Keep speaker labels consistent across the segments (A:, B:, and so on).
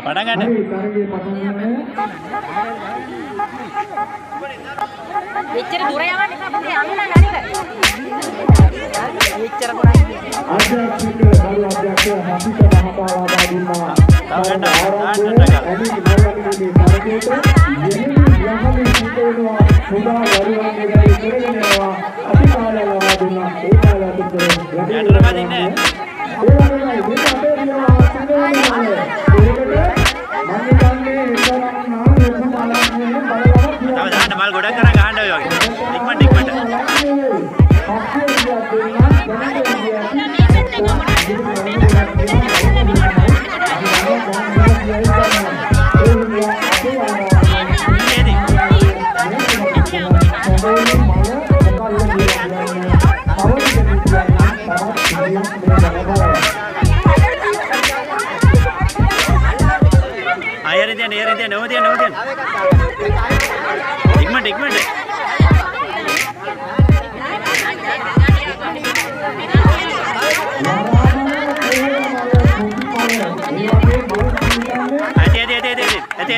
A: පටන් ගන්න.
B: එච්චර දුර යවන්න එපා පුතේ අන්න නරික. එච්චර කරන්නේ.
C: අධ්‍යක්ෂක ගරු අධ්‍යක්ෂ හසිත මහතාවා දුන්නා.
A: මල් ගොඩක් කරන් ගහන්න ඔය වගේ. ඉක්මනට. Air dia. No dia. Ikman. Hati.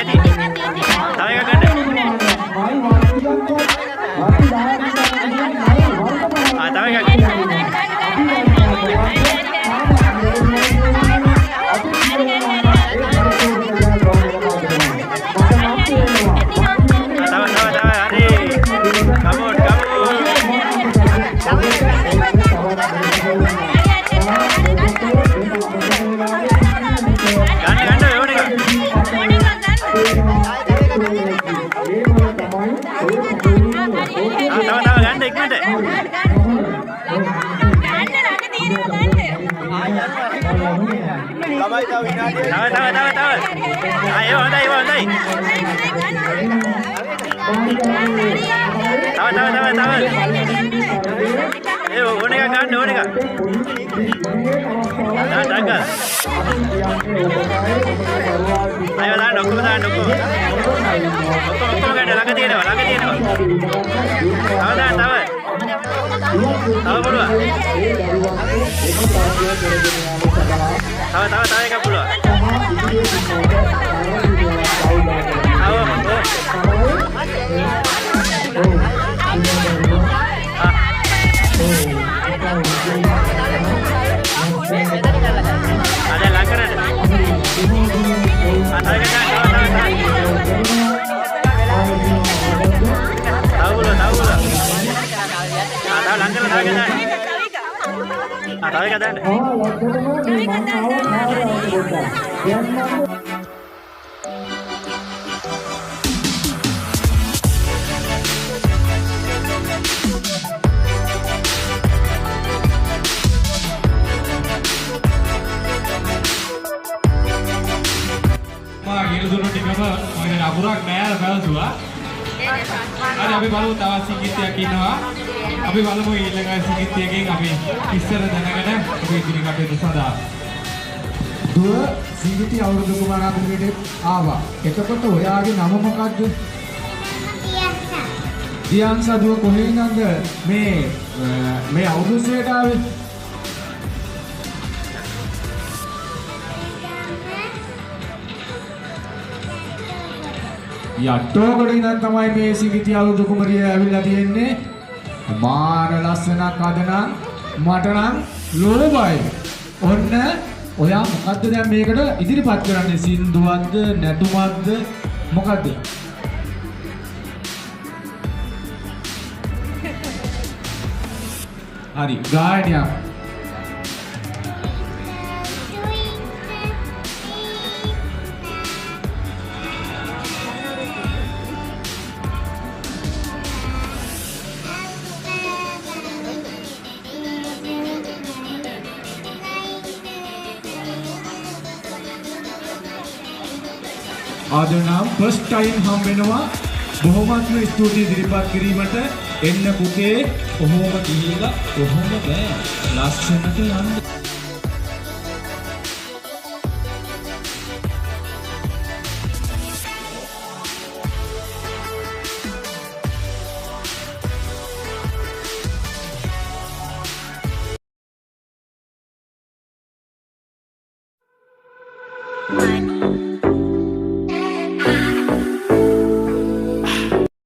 A: Tahu kan? Tahu kan? Ayo, tahu. Unika. Tanggal. Ayo dukung. Dukung kan lagi tiada. Tahu pula. Tahu kan pula. Ada langkah ada. Tahu pula. Tahu langkah ada. Tahu kan ada.
D: Gila ටිකම මම අකුරක් නෑර පැවසුවා. හරි අපි බලමු තවත් සිංගිත්තියක් ඉන්නවා. අපි බලමු ඊළඟ සිංගිත්තියකින් අපි ඉස්සර දැනගෙන අපි ඉදිරි කටයුතු සඳහා.
C: දුව සිංගිත්තිය අවුරුදු කුමාරාතුමීට ආවා. එතකොට ඔයාගේ නම මොකද්ද? දියන්සා දුව කොහේ ඉඳන්ද මේ අවුරුදු සේට ආවේ? යට්ටෝකට ඉඳන් තමයි මේ සිංගිත්තිය අවුරුදු කුමාරිය ඇවිල්ලා තියෙන්නේ. මාන ලස්සනක් අදනම් මට නම් ලෝභයි. ඔන්න ඔයා මොකද්ද දැන් මේකට ඉදිරිපත් කරන්නේ? සින්දුවක්ද නැටුමක්ද මොකද්ද? හරි ගායනයක්. අද නම් ෆස්ට් ටයිම් හම් වෙනවා. බොහොමත්ම ස්තුතියි ඉදිරිපත් කිරීමට. එන්න පුතේ කොහොම ගිහිල්ලා කොහොම බෑ ලස්සනට යන්න.
B: One